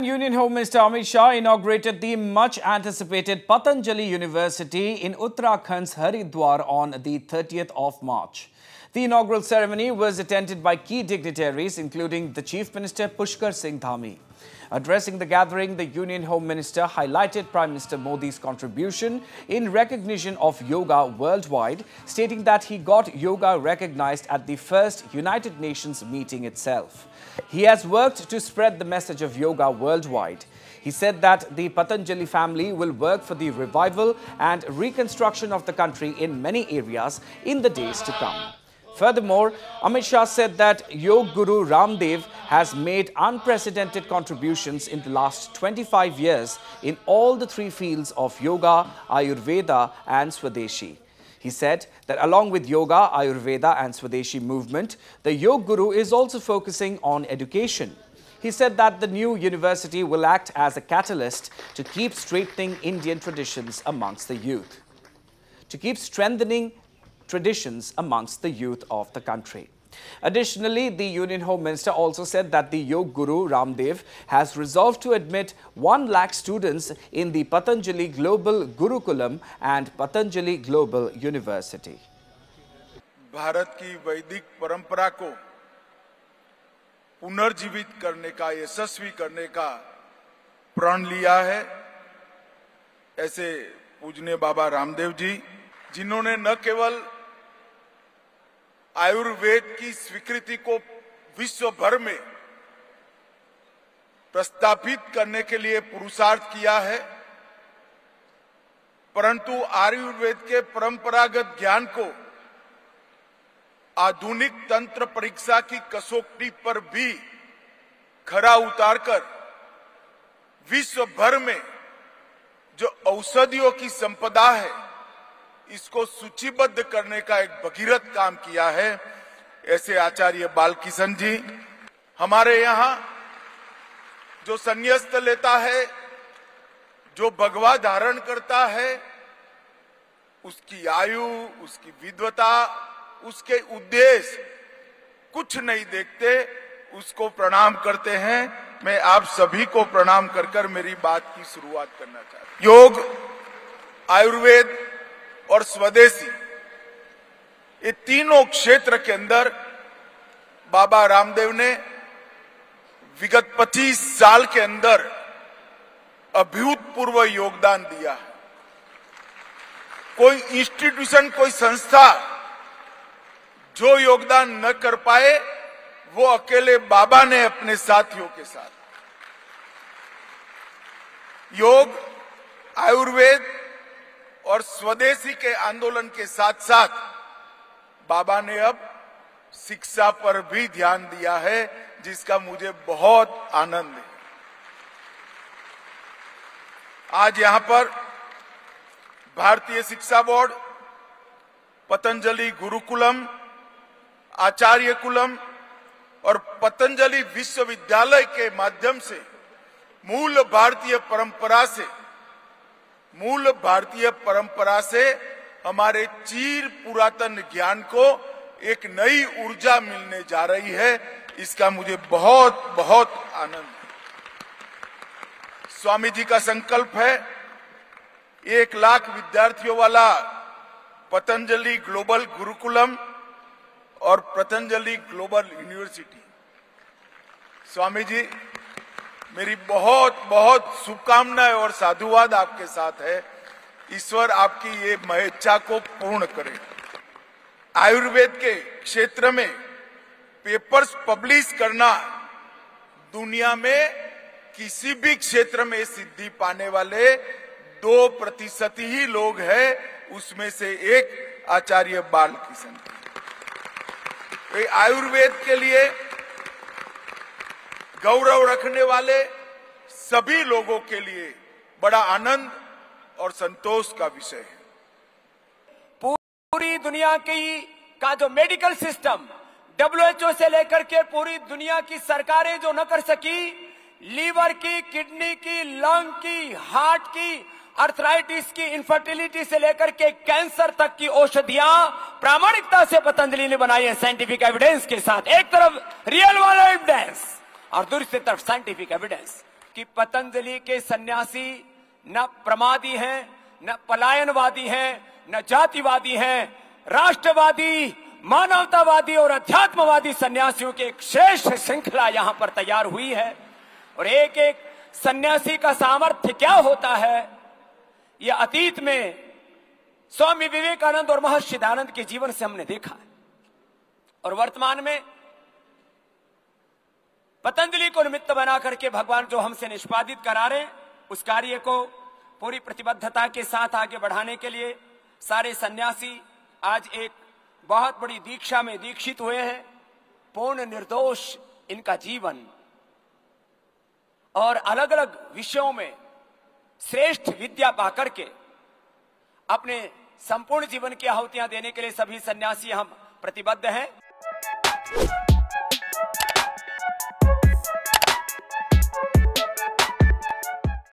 Union Home Minister Amit Shah inaugurated the much-anticipated Patanjali University in Uttarakhand's Haridwar on the 30th of March. The inaugural ceremony was attended by key dignitaries, including the Chief Minister Pushkar Singh Dhami. Addressing the gathering, the Union Home Minister highlighted Prime Minister Modi's contribution in recognition of yoga worldwide, stating that he got yoga recognized at the first United Nations meeting itself. He has worked to spread the message of yoga worldwide. He said that the Patanjali family will work for the revival and reconstruction of the country in many areas in the days to come. Furthermore, Amit Shah said that Yoga Guru Ramdev has made unprecedented contributions in the last 25 years in all the three fields of yoga, Ayurveda and Swadeshi. He said that along with yoga, Ayurveda and Swadeshi movement, the Yoga Guru is also focusing on education. He said that the new university will act as a catalyst to keep strengthening Indian traditions amongst the youth, amongst the youth of the country. Additionally, the Union Home Minister also said that the Yoga Guru Ramdev has resolved to admit 1 lakh students in the Patanjali Global Gurukulam and Patanjali Global University. Bharat की वैदिक परंपरा को पुनर्जीवित करने का, यशस्वी करने का प्रण लिया है। ऐसे पूजनीय बाबा रामदेव जी, जिन्होंने न केवल आयुर्वेद की स्वीकृति को विश्व भर में प्रस्थापित करने के लिए पुरुषार्थ किया है, परंतु आयुर्वेद के परंपरागत ज्ञान को आधुनिक तंत्र परीक्षा की कसौटी पर भी खरा उतारकर विश्व भर में जो औषधियों की संपदा है, इसको सूचीबद्ध करने का एक भगीरथ काम किया है। ऐसे आचार्य बालकिशन जी, हमारे यहाँ जो संन्यास्त लेता है, जो भगवा धारण करता है, उसकी आयु, उसकी विद्वता, उसके उद्देश्य कुछ नहीं देखते, उसको प्रणाम करते हैं। मैं आप सभी को प्रणाम कर कर मेरी बात की शुरुआत करना चाहता हूं। योग, आयुर्वेद और स्वदेशी, ये तीनों क्षेत्र के अंदर बाबा रामदेव ने विगत 25 साल के अंदर अभूतपूर्व योगदान दिया है। कोई इंस्टीट्यूशन, कोई संस्था जो योगदान न कर पाए, वो अकेले बाबा ने अपने साथियों के साथ। योग, आयुर्वेद और स्वदेशी के आंदोलन के साथ साथ बाबा ने अब शिक्षा पर भी ध्यान दिया है, जिसका मुझे बहुत आनंद है। आज यहां पर भारतीय शिक्षा बोर्ड, पतंजलि गुरुकुलम, आचार्य कुलम और पतंजलि विश्वविद्यालय के माध्यम से मूल भारतीय परंपरा से हमारे चीर पुरातन ज्ञान को एक नई ऊर्जा मिलने जा रही है। इसका मुझे बहुत बहुत आनंद है। स्वामी जी का संकल्प है 1 लाख विद्यार्थियों वाला पतंजलि ग्लोबल गुरुकुलम और पतंजलि ग्लोबल यूनिवर्सिटी। स्वामी जी, मेरी बहुत बहुत शुभकामनाएं और साधुवाद आपके साथ है। ईश्वर आपकी ये इच्छा को पूर्ण करे। आयुर्वेद के क्षेत्र में पेपर्स पब्लिश करना दुनिया में किसी भी क्षेत्र में सिद्धि पाने वाले 2% ही लोग हैं, उसमें से एक आचार्य बालकिशन। आयुर्वेद के लिए गौरव रखने वाले सभी लोगों के लिए बड़ा आनंद और संतोष का विषय है। पूरी दुनिया का जो मेडिकल सिस्टम, WHO से लेकर के पूरी दुनिया की सरकारें जो न कर सकी, लीवर की, किडनी की, लंग की, हार्ट की, अर्थराइटिस की, इनफर्टिलिटी से लेकर के कैंसर तक की औषधियां प्रामाणिकता से पतंजलि ने बनाई है, साइंटिफिक एविडेंस के साथ। एक तरफ रियल वाला एविडेंस और दूसरी तरफ साइंटिफिक एविडेंस। कि पतंजलि के सन्यासी न प्रमादी हैं, न पलायनवादी हैं, न जातिवादी हैं, राष्ट्रवादी, मानवतावादी और अध्यात्मवादी सन्यासियों की एक श्रेष्ठ श्रृंखला यहां पर तैयार हुई है। और एक एक सन्यासी का सामर्थ्य क्या होता है, यह अतीत में स्वामी विवेकानंद और महर्षि दयानंद के जीवन से हमने देखा है। और वर्तमान में पतंजलि को निमित्त बना करके भगवान जो हमसे निष्पादित करा रहे हैं, उस कार्य को पूरी प्रतिबद्धता के साथ आगे बढ़ाने के लिए सारे सन्यासी आज एक बहुत बड़ी दीक्षा में दीक्षित हुए हैं। पूर्ण निर्दोष इनका जीवन और अलग अलग विषयों में श्रेष्ठ विद्या पाकर के अपने संपूर्ण जीवन की आहुतियां देने के लिए सभी सन्यासी हम प्रतिबद्ध हैं।